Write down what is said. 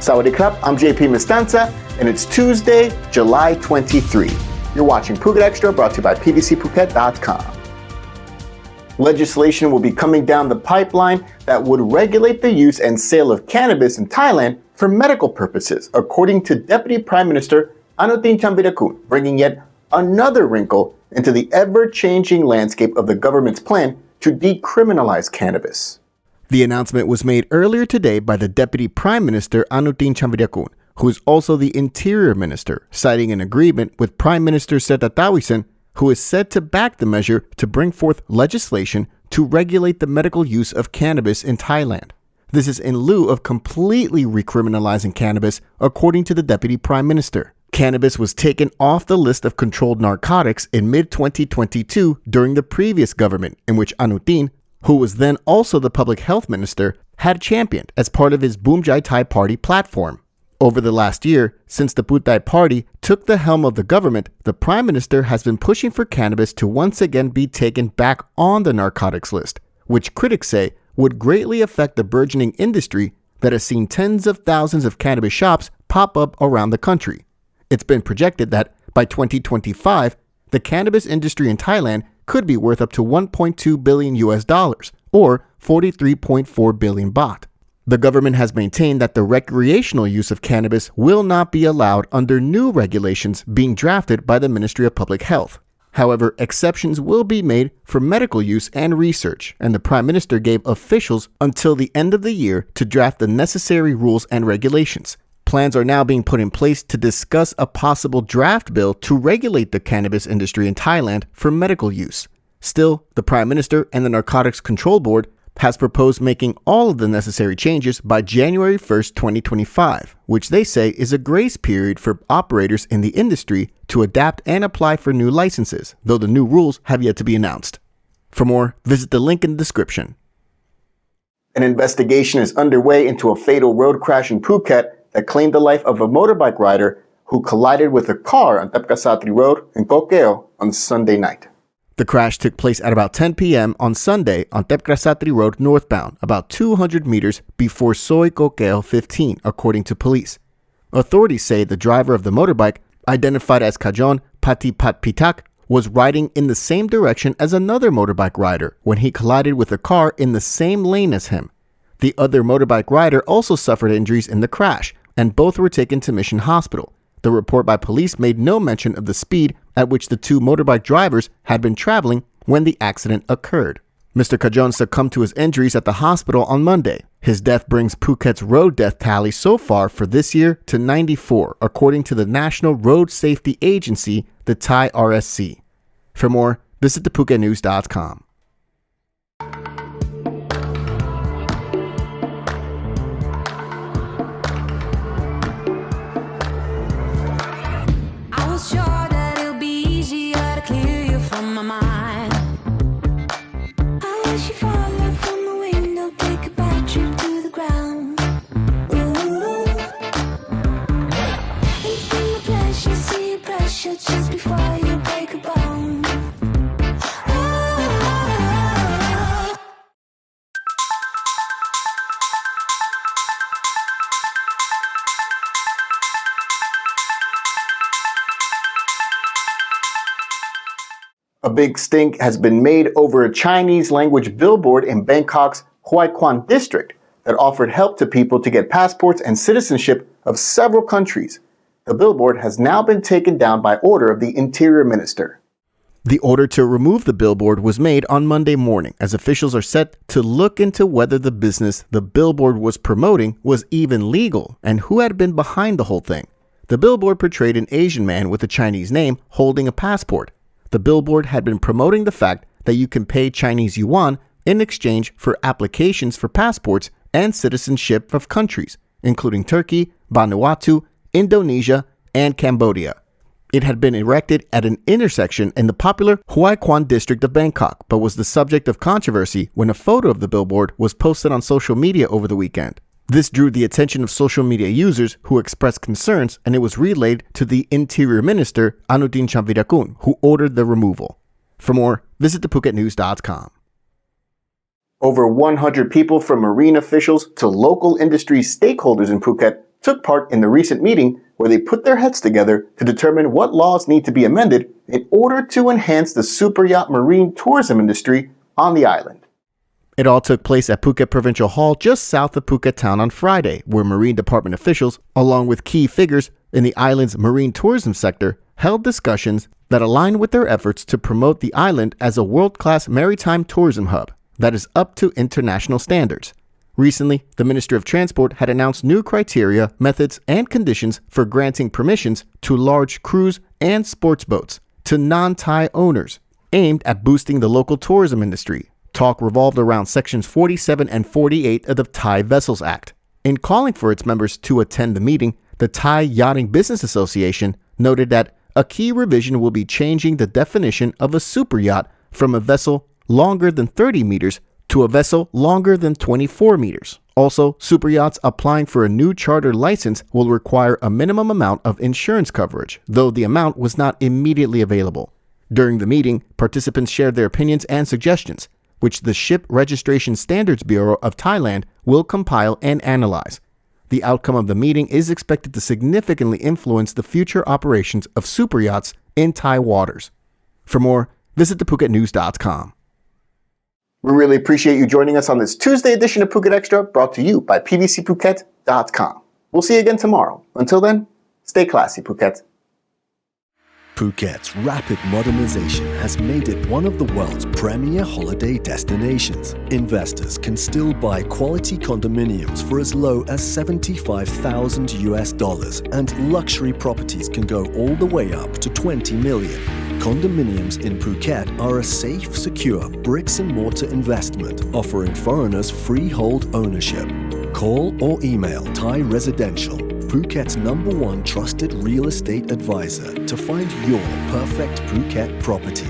Sawadee krap, I'm JP Mestanza, and it's Tuesday, July 23. You're watching Phuket Xtra, brought to you by pvcphuket.com. Legislation will be coming down the pipeline that would regulate the use and sale of cannabis in Thailand for medical purposes, according to Deputy Prime Minister Anutin, bringing yet another wrinkle into the ever-changing landscape of the government's plan to decriminalize cannabis. The announcement was made earlier today by the Deputy Prime Minister Anutin, who is also the Interior Minister, citing an agreement with Prime Minister Srettha Thavisin, who is said to back the measure to bring forth legislation to regulate the medical use of cannabis in Thailand. This is in lieu of completely recriminalizing cannabis, according to the Deputy Prime Minister. Cannabis was taken off the list of controlled narcotics in mid-2022 during the previous government, in which Anutin, who was then also the public health minister, had championed as part of his Boomjai Thai Party platform. Over the last year, since the Phut Thai Party took the helm of the government, the Prime Minister has been pushing for cannabis to once again be taken back on the narcotics list, which critics say would greatly affect the burgeoning industry that has seen tens of thousands of cannabis shops pop up around the country. It's been projected that by 2025, the cannabis industry in Thailand could be worth up to $1.2 billion or 43.4 billion baht. The government has maintained that the recreational use of cannabis will not be allowed under new regulations being drafted by the Ministry of Public Health. However, exceptions will be made for medical use and research, and the Prime Minister gave officials until the end of the year to draft the necessary rules and regulations. Plans are now being put in place to discuss a possible draft bill to regulate the cannabis industry in Thailand for medical use. Still, the Prime Minister and the Narcotics Control Board has proposed making all of the necessary changes by January 1st, 2025, which they say is a grace period for operators in the industry to adapt and apply for new licenses, though the new rules have yet to be announced. For more, visit the link in the description. An investigation is underway into a fatal road crash in Phuket that claimed the life of a motorbike rider who collided with a car on Tapkasatri Road in Koh Keo on Sunday night. The crash took place at about 10 p.m. on Sunday on Tapkasatri Road northbound, about 200 meters before Soi Koh Keo 15, according to police. Authorities say the driver of the motorbike, identified as Kajon Patipatpitak, was riding in the same direction as another motorbike rider when he collided with a car in the same lane as him. The other motorbike rider also suffered injuries in the crash, and both were taken to Mission Hospital. The report by police made no mention of the speed at which the two motorbike drivers had been traveling when the accident occurred. Mr. Kajon succumbed to his injuries at the hospital on Monday. His death brings Phuket's road death tally so far for this year to 94, according to the National Road Safety Agency, the Thai RSC. For more, visit thephuket.news.com. Just before you break a bone. A big stink has been made over a Chinese language billboard in Bangkok's Hoi Kwan district that offered help to people to get passports and citizenship of several countries. The billboard has now been taken down by order of the Interior Minister. The order to remove the billboard was made on Monday morning, as officials are set to look into whether the business the billboard was promoting was even legal and who had been behind the whole thing. The billboard portrayed an Asian man with a Chinese name holding a passport. The billboard had been promoting the fact that you can pay Chinese yuan in exchange for applications for passports and citizenship of countries, including Turkey, Vanuatu, Indonesia, and Cambodia. It had been erected at an intersection in the popular Hoi Kwan district of Bangkok, but was the subject of controversy when a photo of the billboard was posted on social media over the weekend. This drew the attention of social media users who expressed concerns, and it was relayed to the Interior Minister Anutin, who ordered the removal. For more, visit thephuket.news.com. Over 100 people, from marine officials to local industry stakeholders in Phuket, took part in the recent meeting where they put their heads together to determine what laws need to be amended in order to enhance the superyacht marine tourism industry on the island. It all took place at Phuket Provincial Hall just south of Phuket town on Friday, where Marine Department officials, along with key figures in the island's marine tourism sector, held discussions that align with their efforts to promote the island as a world-class maritime tourism hub that is up to international standards. Recently, the Ministry of Transport had announced new criteria, methods, and conditions for granting permissions to large cruise and sports boats to non-Thai owners, aimed at boosting the local tourism industry. Talk revolved around Sections 47 and 48 of the Thai Vessels Act. In calling for its members to attend the meeting, the Thai Yachting Business Association noted that a key revision will be changing the definition of a superyacht from a vessel longer than 30 meters to a vessel longer than 24 meters. Also, superyachts applying for a new charter license will require a minimum amount of insurance coverage, though the amount was not immediately available. During the meeting, participants shared their opinions and suggestions, which the Ship Registration Standards Bureau of Thailand will compile and analyze. The outcome of the meeting is expected to significantly influence the future operations of superyachts in Thai waters. For more, visit thephuket.news.com. We really appreciate you joining us on this Tuesday edition of Phuket Xtra, brought to you by pvcphuket.com. We'll see you again tomorrow. Until then, stay classy, Phuket. Phuket's rapid modernization has made it one of the world's premier holiday destinations. Investors can still buy quality condominiums for as low as $75,000, and luxury properties can go all the way up to $20 million. Condominiums in Phuket are a safe, secure bricks-and-mortar investment, offering foreigners freehold ownership. Call or email Thai Residential, Phuket's #1 trusted real estate advisor, to find your perfect Phuket property.